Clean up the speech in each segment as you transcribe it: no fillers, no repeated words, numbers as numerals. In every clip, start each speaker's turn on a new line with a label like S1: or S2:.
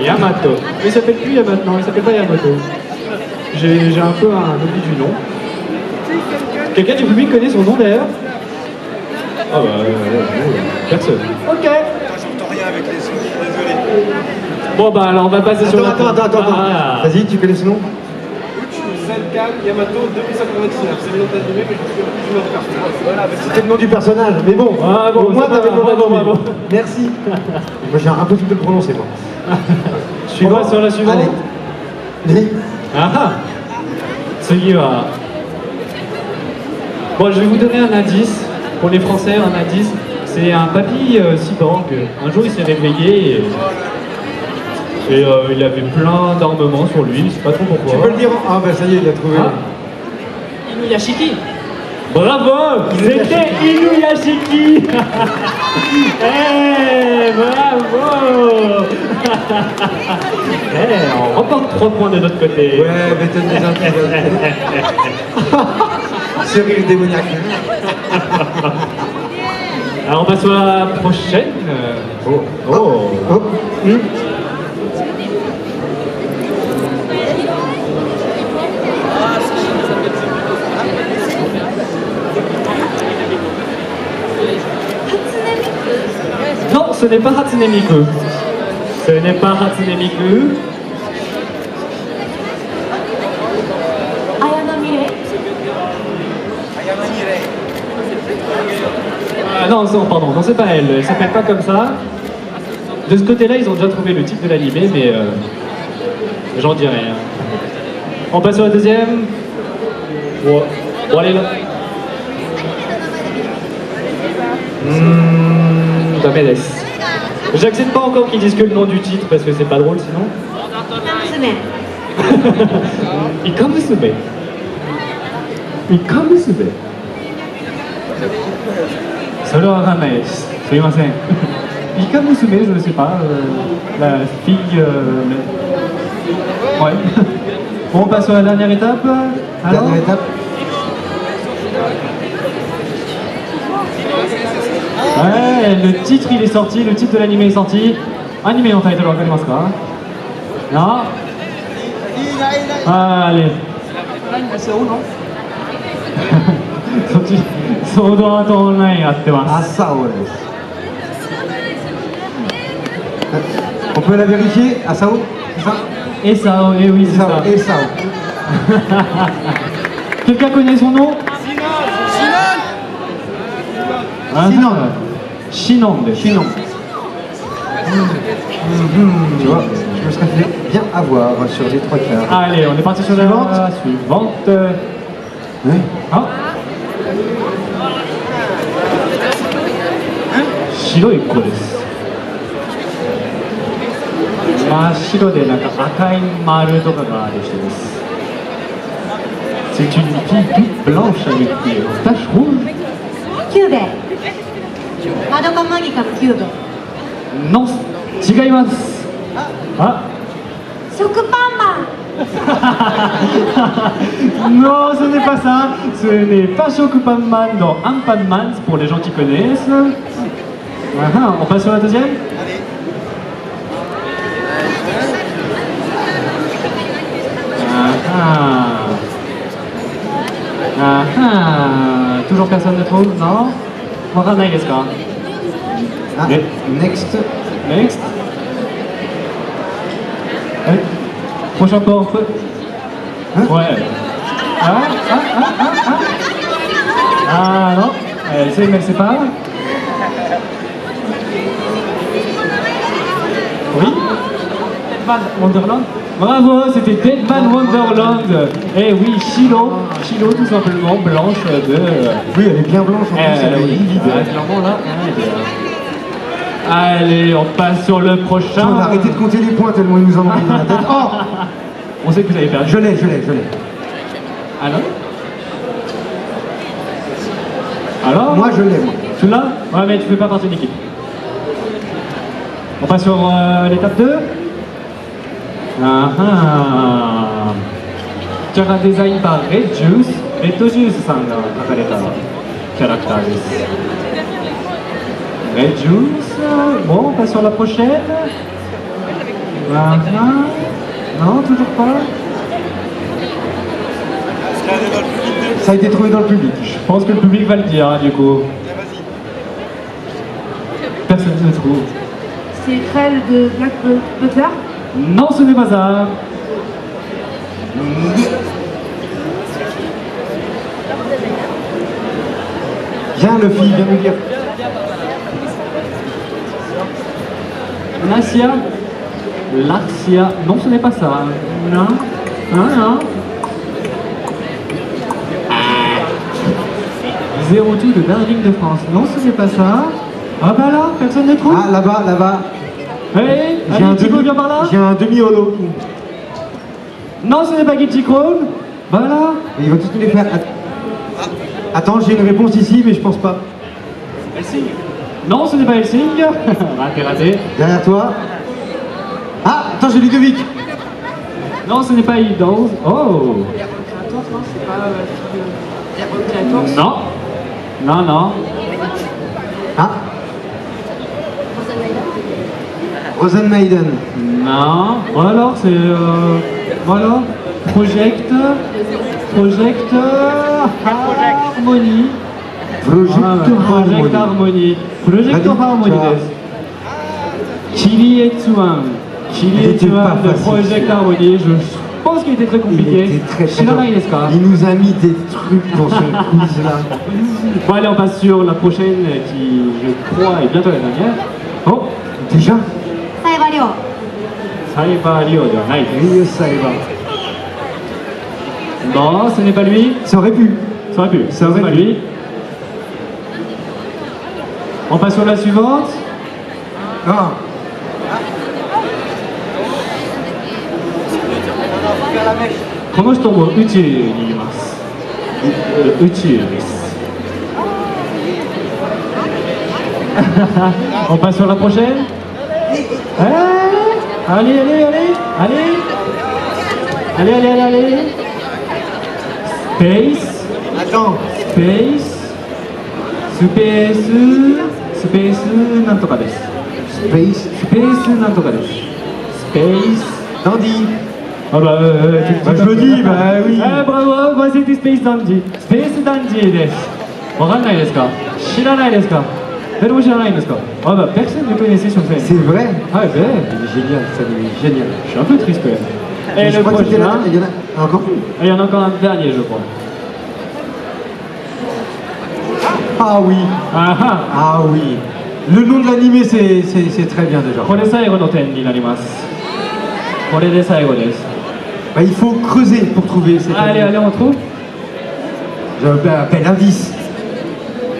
S1: Yamato. Mais il s'appelle plus Yamato, non, il s'appelle pas Yamato. J'ai un peu un oubli du nom. Quelqu'un du public connaît son nom d'ailleurs? Ah bah, personne. Ok.
S2: J'entends rien avec les sons, désolé.
S1: Bon bah alors on va passer sur la...
S3: Attends.
S1: Ah.
S3: Vas-y, tu connais ce nom?
S2: Senkan Yamato 2099. C'est le nom d'animé, mais je suis le personnage. Voilà,
S3: C'était le nom du personnage, mais bon.
S1: Ah bon,
S3: au moins
S1: ça va,
S3: t'avais le nom
S1: bravo,
S3: d'animé.
S1: bravo.
S3: Merci. Moi j'ai un peu tout de le prononcer moi.
S1: On va sur la suivante.
S3: Allez.
S1: Ah ah. Celui va. Bon, je vais vous donner un indice. Pour les Français, un indice. C'est un papy cyborg. Un jour, il s'est réveillé et il avait plein d'armements sur lui. Je sais pas trop pourquoi.
S3: Tu peux le dire? Ah bah ça y est, il a trouvé.
S1: Ah. Inuyashiki. Bravo! C'était Inuyashiki! Eh, bravo! On remporte 3 points de notre côté.
S3: Ouais, mais t'as des intrigues. Ce rire démoniaque.
S1: Alors on passe à la prochaine.
S3: Oh.
S1: Non, ce n'est pas Hatsune Miku. Ce n'est pas Hatsune Miku. Ah non, pardon, non c'est pas elle. Elle s'appelle pas comme ça. De ce côté-là, ils ont déjà trouvé le titre de l'animé, mais j'en dis rien. On passe sur la deuxième. Bon, allez là. Damedes. J'accepte pas encore qu'ils disent que le nom du titre parce que c'est pas drôle sinon. Ikamusume. Ikamusume. それはわかんないです。すいません。イカ娘, je ne sais pas. La fille. Ouais. Bon, on passe sur la dernière étape. Alors
S3: Dernière étape.
S1: Ouais, le titre il est sorti, le titre de l'anime est sorti. Anime no title, わかりますか? Non? Allez.
S3: C'est où, non?
S1: そっち、ソードアートオンラインやってます。
S3: Asao. On peut la vérifier? Asao? C'est ça?
S1: Esao, eh oui, c'est ça.
S3: Esao.
S1: Quelqu'un connaît son nom?
S3: Sinon.
S1: Shinon.
S3: Chinon. Tu vois, je me serais fait bien avoir sur les 3 quarts.
S1: Allez, on est parti sur la suivante.
S3: Oui.
S1: Ah. 白い子です。真っ白でなんか赤い丸とかがある人です。C'est une fille toute blanche avec des taches rouges.
S4: キューベマドカマギカのキューベ
S1: Non, 違います。あ、
S4: 食パンマン
S1: Non, ce n'est pas ça. Ce n'est pas Shokupanman dans Anpanman, c'est pour les gens qui connaissent. Ah, on passe sur la deuxième. Toujours personne ne trouve, non? Wakanai desu ka?
S3: Ah, next.
S1: Next. Prochain porte. Ouais. Ah non, elle sait mais elle sait pas. Oui. Deadman Wonderland. Bravo, c'était Deadman Wonderland. Eh oui, Shilo tout simplement, blanche de...
S3: Oui, elle est bien blanche en plus, elle est livide.
S1: Clairement là, allez, on passe sur le prochain.
S3: On a arrêté de compter les points tellement ils nous en ont mis dans la tête. Oh,
S1: on sait que vous avez perdu.
S3: je l'ai.
S1: Alors Alors
S3: Moi je l'ai, moi.
S1: Tu l'as? Ouais, mais tu fais pas partie de l'équipe. On passe sur l'étape 2. Chara design par Red Juice さんが描かれたキャラクターです。Red Juice. Bon, on passe sur la prochaine. Ah, non, toujours pas.
S3: Ça a été trouvé dans le public.
S1: Je pense que le public va le dire, hein, du coup. Personne ne trouve.
S5: C'est Krell de Black Butler.
S1: Non, ce n'est pas ça.
S3: Viens, Luffy, viens nous dire.
S1: Lacia. Lacia. Non, ce n'est pas ça. Non. Non. 0-2 de Darling de France. Non, ce n'est pas ça. Ah bah là, personne ne trouve.
S3: Ah, là-bas, là-bas.
S1: Allez, allez, Thibaut, viens par là.
S3: J'ai un demi-holo.
S1: Non, ce n'est pas Guilty Crown. Bah là.
S3: Et ils vont tous nous les faire. Attends, j'ai une réponse ici, mais je pense pas.
S1: Non, ce n'est pas Helsing. Raté, raté.
S3: Derrière toi. Ah, attends, j'ai Ludovic.
S1: Non, ce n'est pas Idols. Oh. Non. Non, non.
S3: Ah. Rosen Maiden.
S1: Non. Bon alors, c'est... voilà. Project Harmony.
S3: Project
S1: Project Harmony. Project Harmony desu. Chili Etsuan. Chili
S3: Il était pas
S1: Etsuan de
S3: facile,
S1: Project
S3: celui-là.
S1: Harmony. Je pense qu'il était très compliqué.
S3: Il était très
S1: Shiranai desu ka?
S3: Il nous a mis des trucs dans ce quiz-là.
S1: Bon allez, on passe sur la prochaine qui, je crois, est bientôt la dernière. Oh,
S3: Déjà
S4: サイバリョウ
S1: Saiba Ryo de Night.
S3: Ryo Saiba.
S1: Non, ce n'est pas lui.
S3: Ça aurait pu.
S1: Ça aurait pu.
S3: Ça aurait
S1: C'est pas
S3: pu.
S1: lui. On passe sur la suivante.
S3: Ah.
S1: この人も宇宙にいます。宇宙です。On passe sur la prochaine. Allez, allez, allez, allez. Allez, allez, allez, allez. Space,
S3: Attends.
S1: space, space なんとかです。
S3: Space.
S1: Space なんとかです。Space.
S3: Dandy.
S1: Ah bah,
S3: Bah, je le dis, bah oui.
S1: Ah, bravo, bah, c'était Space Dandy. Space Dandy です。わかんないですか？知らないですか？誰も知らないんですか？Ah bah, personne ne connaissait sur scène.
S3: C'est vrai.
S1: Ah ouais,
S3: Il est génial, ça il est génial.
S1: je suis un peu triste quand même. Et
S3: Mais je
S1: le
S3: crois que c'était
S1: prochain,
S3: là. Il y en a encore plus.
S1: il y en a encore un dernier, je crois.
S3: Ah oui.
S1: Ah ah,
S3: Ah oui. Le nom de l'animé, c'est très bien déjà.
S1: これ最後の点になります。これで最後です。
S3: Bah, il faut creuser pour trouver cette
S1: Allez, allez, on trouve.
S3: Appelle indice.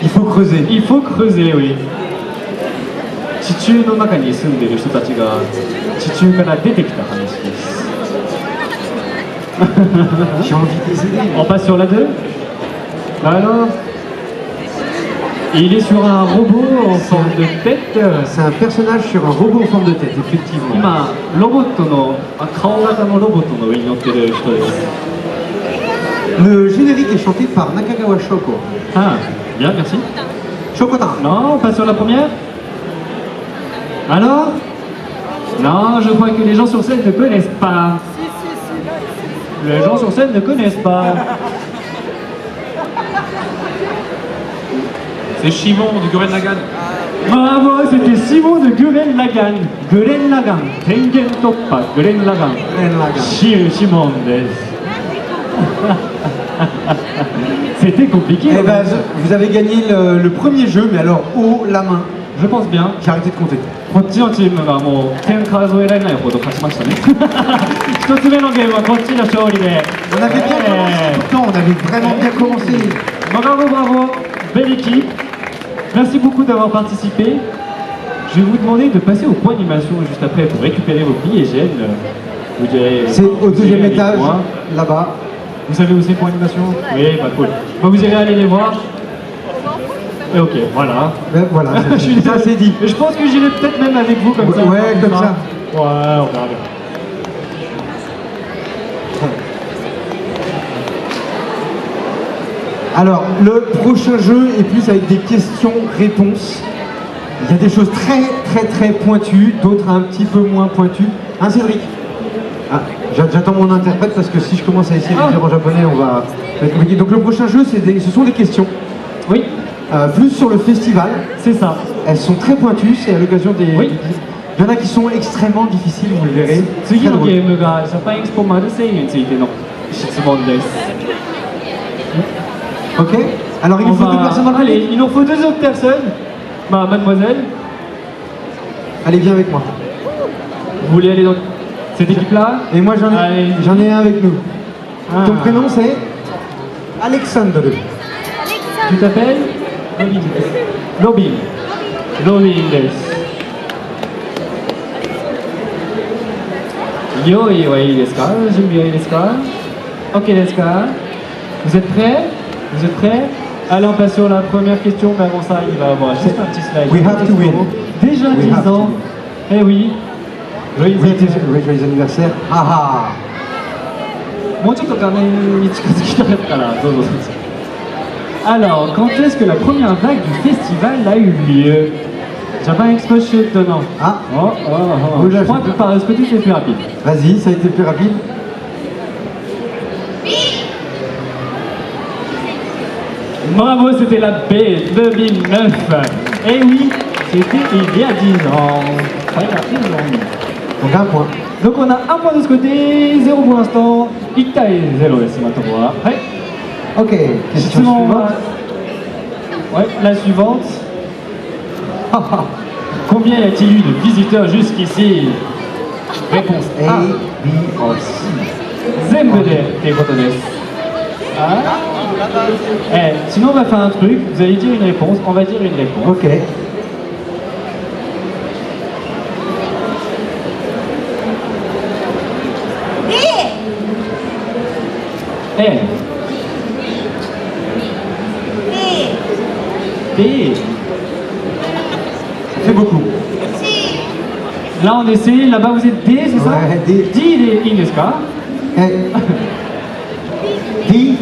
S3: Il faut creuser.
S1: Il faut creuser, oui. 地中の中に住んでいる人たちが地中から出てきた話です。
S3: J'ai envie de les aider.
S1: On passe sur la 2. Alors, il est sur un robot en forme de tête.
S3: C'est un personnage sur un robot en forme de tête, effectivement.
S1: 今、ロボットの顔型のロボットの上に乗ってる人です。
S3: Le générique est chanté par Nakagawa Shoko.
S1: Ah, bien, merci.
S3: Shoko-tan.
S1: Non, on passe sur la première. Alors? Non, je crois que les gens sur scène ne connaissent pas. Les gens sur scène ne connaissent pas.
S2: C'est Chimon du Gurren Lagann.
S1: Bravo, c'était Simon de Gurren Lagann. Gurren Lagann. Tengen Toppa, Gurren Lagann.
S3: Gurren Lagann.
S1: Shimon desu. C'était compliqué.
S3: Eh ben, vous avez gagné le premier jeu, mais alors haut la main.
S1: Je pense bien.
S3: J'ai arrêté de compter.
S1: こっちのチームがもう点数えられないほど勝ちましたね。一つ目のゲームはこっちの勝利で。
S3: On avait bien commencé. Pourtant, on avait vraiment bien commencé.
S1: Bravo, bravo, belle équipe. Merci beaucoup d'avoir participé. Je vais vous demander de passer au point d'animation juste après pour récupérer vos billets gènes. Vous direz.
S3: C'est au
S1: vous irez
S3: deuxième
S1: aller
S3: étage,
S1: voir.
S3: là-bas.
S1: Vous savez où c'est pour animation? Oui, pas cool. Bon, vous irez aller les voir. Et ok, voilà.
S3: Ben, voilà,
S1: Je suis
S3: ça
S1: désolé.
S3: c'est dit.
S1: Mais je pense que j'irai peut-être même avec vous comme ça.
S3: Ouais, comme ça.
S1: Ouais, on verra bien.
S3: Alors, le prochain jeu est plus avec des questions-réponses. Il y a des choses très pointues, d'autres un petit peu moins pointues. Hein, Cédric? Ah, j'attends mon interprète parce que si je commence à essayer de dire en japonais, on va être compliqué. Donc le prochain jeu, ce sont des questions.
S1: Oui,
S3: Plus sur le festival.
S1: c'est ça.
S3: Elles sont très pointues, c'est à l'occasion des...
S1: Oui.
S3: Il y en a qui sont extrêmement difficiles, vous le verrez.
S1: 次
S3: Très
S1: の
S3: drôle.
S1: ゲームがジャパンエクスポマルセイユについての質問です。
S3: Ok. Alors il nous faut deux personnes dans le
S1: Allez,
S3: public.
S1: il nous faut deux autres personnes. Bah, mademoiselle,
S3: Allez, viens avec moi.
S1: vous voulez aller dans cette équipe-là?
S3: Et moi
S1: Allez.
S3: j'en ai un avec nous.
S1: Ah.
S3: Ton prénom c'est Alexandre.
S1: Tu t'appelles Robin. Robinです。用意はいいですか？準備はいいですか？ OK ですか？ Vous êtes prêts? Vous êtes prêts? Allez, on passe sur la première question, mais avant ça, il va y avoir juste un petit slide.
S3: We have to win.
S1: Déjà
S3: We
S1: 10
S3: have
S1: ans.
S3: to
S1: Eh oui. Joyeux
S3: Oui,
S1: anniversaire.
S3: joyeux anniversaire. Ah
S1: もうちょっと画面に近づきたかったらどうぞ。Alors, quand est-ce que la première vague du festival a eu lieu? Japan Expo Shoot, non.
S3: Ah.
S1: Oh.
S3: Oula,
S1: Je crois que par ce côté c'est plus rapide.
S3: Vas-y, ça a été plus rapide.
S1: Bravo, c'était la B 2009. Eh oui, c'était il y a 10 ans. Ouais, il y a 10 ans.
S3: Donc un point.
S1: Donc on a un point de ce côté, 0 pour l'instant. 1対0です、またここは。はい。
S3: Ok, question
S1: Sinon,
S3: suivante.
S1: ouais, la suivante. Combien y a-t-il eu de visiteurs jusqu'ici? Réponse A.
S3: A, B, or C.
S1: 全部でっていうことです。Ah. Sinon on va faire un truc, vous allez dire une réponse, on va dire une réponse.
S3: Ok.
S1: Eh. B.
S3: Ça fait beaucoup.
S1: Là on essaie, là-bas vous êtes D, c'est ça?
S3: Ouais, D.
S1: D il est in, n'est-ce pas?
S3: Eh. D.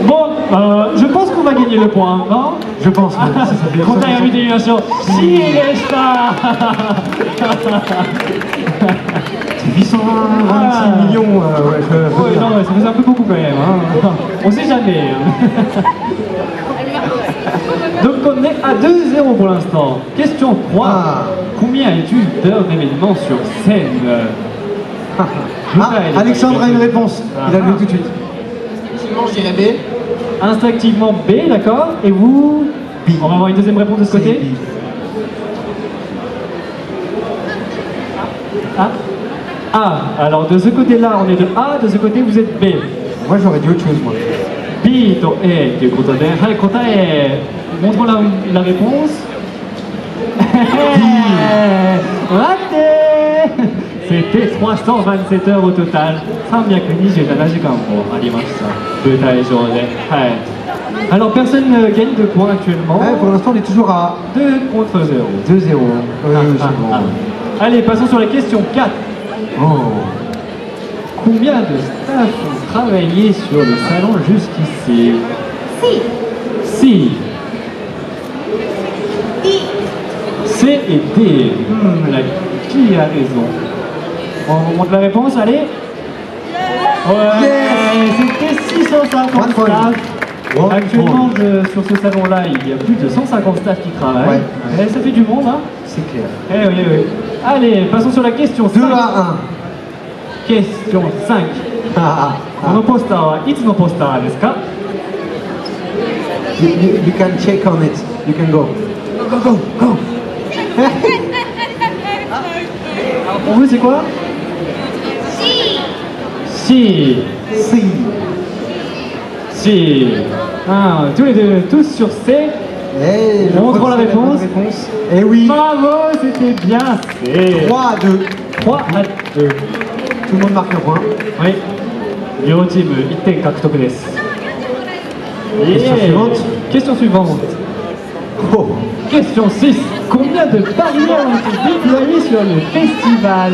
S1: Bon, je pense qu'on va gagner le point, non?
S3: Je pense. Oui. Ça fait
S1: 答えを見てみましょう。C でした。
S3: 826 millions. Ouais,
S1: Oui, non, ça faisait un peu beaucoup quand même. Hein. On sait jamais. Hein. Donc on est à 2-0 pour l'instant. Question 3.
S3: Ah.
S1: Combien y a-t-il d'heures d'événements sur scène?
S3: Ah, Alexandre a une réponse. Il a levé tout de suite.
S2: Sinon, je dirais B.
S1: Instinctivement B, d'accord. Et vous?
S3: B.
S1: On va avoir une deuxième réponse de ce côté.
S3: C'est B.
S1: A. A. Alors de ce côté-là, on est de A. De ce côté, vous êtes B.
S3: Moi j'aurais dit autre chose moi.
S1: B と A ということで、はい、答え、montrons la réponse. 待ってー C'était 327 heures au total. 327時間もありました。舞台上で。はい。Alors personne ne gagne de points actuellement.
S3: Ouais, pour l'instant on est toujours à
S1: 2 contre 0.
S3: 2-0. C'est bon.
S1: Allez, passons sur la question 4.
S3: Oh.
S1: Combien de staff ont travaillé sur le salon jusqu'ici? Si. C et D. Qui a raison? On montre la réponse, allez. Ouais, c'était 650 staff. Actuellement, sur ce salon-là, il y a plus de 150 staff qui travaillent.
S3: Ouais.
S1: Ça fait du monde, hein?
S3: C'est clair.
S1: Eh oui, oui. Allez, passons sur la question 5.
S3: 2 à 1.
S1: Question 5.
S3: Ah,
S1: このポスターはいつのポスターですか?
S3: You can check on it. You can go. Go, go, go, go.
S1: Pour vous, c'est quoi? Si.
S3: Si.
S1: Si. Ah, tous les deux, tous sur C.
S3: Eh, je
S1: Montrons
S3: crois
S1: la
S3: que c'est bonne
S1: réponse.
S3: Eh oui.
S1: Bravo, c'était bien C.
S3: 3 à 2.
S1: 3 à 2.
S3: Tout le monde marque un point.
S1: Oui. 両チーム1点獲得です。
S3: Question suivante.
S1: Question suivante.
S3: Oh.
S1: Question 6. Combien de barrières ont été déployées sur le festival?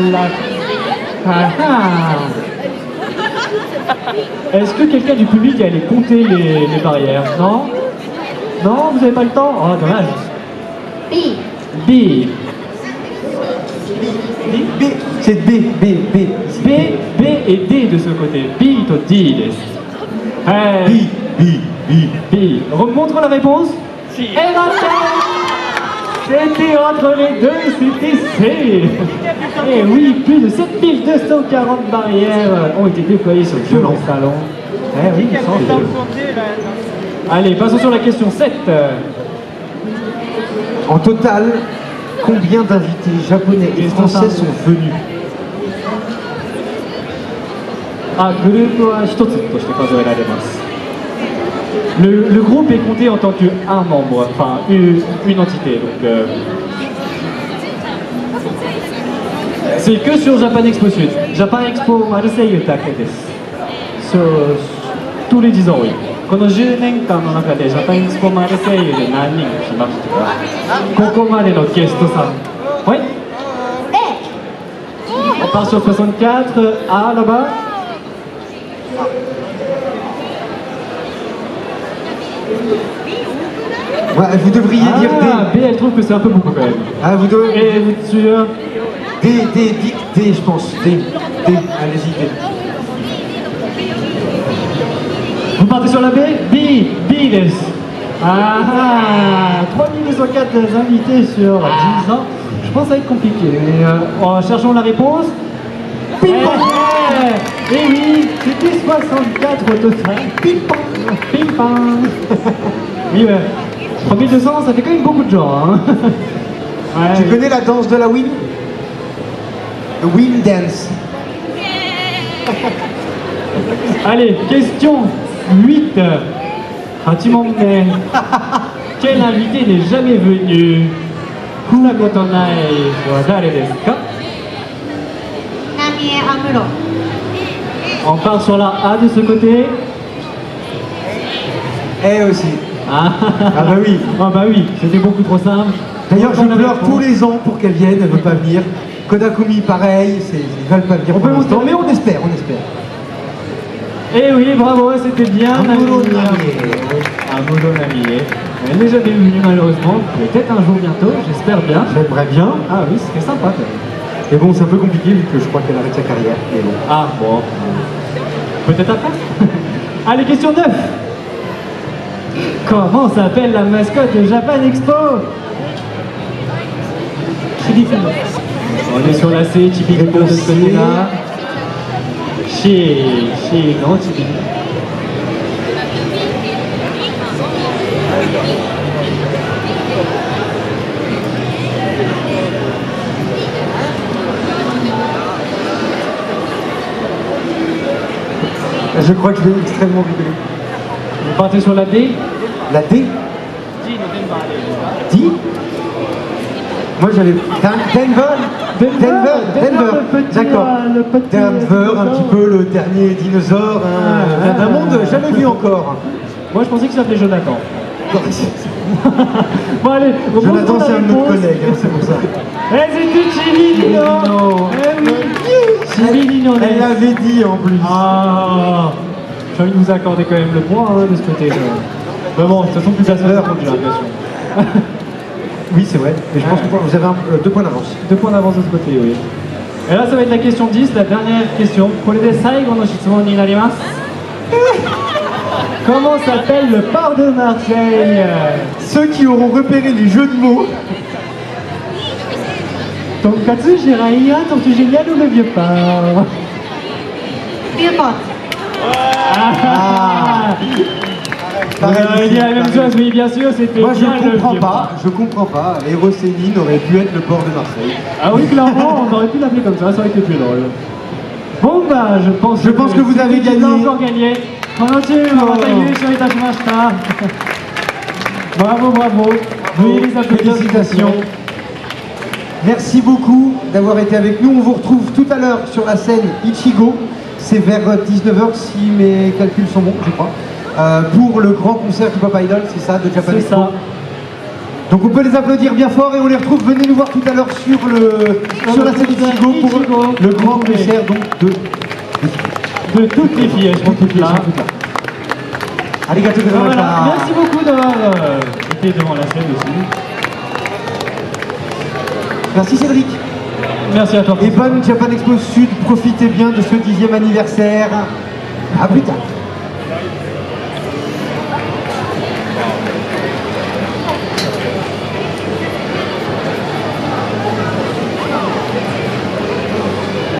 S1: Est-ce que quelqu'un du public est allé compter les barrières? Non? Non, vous n'avez pas le temps? Oh, dommage.
S4: B.
S1: B.
S3: B, c'est B.
S1: B et D de ce côté. B to D. Hey. B. Remontre la réponse. Et la c'était entre les deux, c'était C. Et oui, plus de 7240 barrières ont été déployées sur tout le salon. Eh oui, sans doute. Allez, passons sur la question 7.
S3: En total, combien d'invités japonais et français sont venus?
S1: グループは一つとして数えられます。Le groupe est compté en tant qu'un membre, enfin une entité. Donc, c'est que sur Japan Expo Sud. Japan Expo Marseilleだけです。tous les 10 ans, oui. この10年間の中でジャパンエクスポマルセイユで何人来ましたか？ここまでのゲストさん。Oui? On part sur 64. A là-bas.
S3: Ouais, vous devriez dire
S1: B, elle trouve que c'est un peu beaucoup quand même.
S3: Ah, vous devez...
S1: Et vous êtes sûr?
S3: D, je pense. D. Allez-y, D.
S1: Vous partez sur la B? B des. 3204 invités sur 10 ans. Je pense que ça va être compliqué. Mais, cherchons la réponse. Ping pong. Et oui, c'était 64 au total. Ping pong. Oui, ouais. 3200, ça fait quand même beaucoup de gens. Hein. Ouais.
S3: Tu connais la danse de la Win? The Win Dance.
S1: Allez, question 8. Hachimon. Quel invité n'est jamais venu? Kunakotonai wa dare desu ka?
S4: Namie Amuro.
S1: On part sur la A de ce côté.
S3: Eh aussi.
S1: Ah
S3: bah oui.
S1: Ah bah oui, c'était beaucoup trop simple.
S3: D'ailleurs, je
S1: On avait
S3: pleure
S1: réponse.
S3: tous les ans pour qu'elle vienne, elle ne veut pas venir. Kodakumi, pareil, ils veulent pas venir
S1: On
S3: pour
S1: peut
S3: l'instant,
S1: monter.
S3: mais on espère.
S1: Eh oui, bravo, c'était bien.
S3: Amuro
S1: Namie.
S3: Namie.
S1: Amuro Namie. Elle n'est jamais venue malheureusement. Peut-être un jour bientôt, j'espère bien.
S3: J'aimerais bien.
S1: Ah oui, c'était sympa quand même.
S3: Mais bon, c'est un peu compliqué vu que je crois qu'elle arrête sa carrière. Mais bon.
S1: Ah bon. Peut-être après. Allez, question 9. Comment s'appelle la mascotte de Japan Expo? On est sur la C, typiquement de ce côté-là. Non, typiquement.
S3: Je crois que je vais extrêmement rigoler.
S1: Vous partez sur la D?
S3: La D? D? Moi j'avais Denver. D'accord. Denver, un petit peu le dernier dinosaure d'un monde jamais vu encore.
S1: Moi je pensais qu'il s'appelait Jonathan. Bon allez, on
S3: Jonathan
S1: montre
S3: c'est
S1: la
S3: un de nos
S1: réponse.
S3: collègues, hein, c'est pour ça.
S1: Eh c'était Chimilino. Eh oui, Chimilino.
S3: Elle l'avait dit en plus.
S1: Ah, j'ai envie de vous accorder quand même le point hein, de ce côté. Mais bon, de toute façon plus personne ne compte, j'ai l'impression.
S3: Oui c'est vrai, mais je pense que vous avez 2 points d'avance.
S1: 2 points d'avance de ce côté, oui. Et là ça va être la question 10, la dernière question. Comment s'appelle le port de Marseille?
S3: Ceux qui auront repéré les jeux de mots.
S1: Tonkatsu, Jiraiya, Tortue Géniale ou le vieux port?
S4: Vieux-port.
S1: Vous avez dit la même chose, oui bien sûr, c'était
S3: Moi
S1: bien le vieux port.
S3: je comprends pas. Hérocéline aurait pu être le port de Marseille.
S1: Ah oui, clairement, on aurait pu l'appeler comme ça aurait été plus drôle. Bon bah, je pense
S3: que vous avez
S1: c'était
S3: gagné.
S1: encore gagné. Bravo. Veuillez les applaudir.
S3: Félicitations. Merci beaucoup d'avoir été avec nous. On vous retrouve tout à l'heure sur la scène Ichigo. C'est vers 19h si mes calculs sont bons, je crois. Pour le grand concert du Pop Idol, c'est ça, de Japan
S1: C'est
S3: Expo.
S1: ça.
S3: Donc on peut les applaudir bien fort et on les retrouve. Venez nous voir tout à l'heure sur la scène Ichigo pour le grand concert donc de
S1: De toutes les filles, elles sont toutes là.
S3: Arigato gozaimasu.
S1: Voilà. Merci beaucoup d'avoir été devant la scène aussi.
S3: Merci Cédric.
S1: Merci à toi.
S3: Et bonne Japan Expo Sud, profitez bien de ce 10e anniversaire. À plus tard.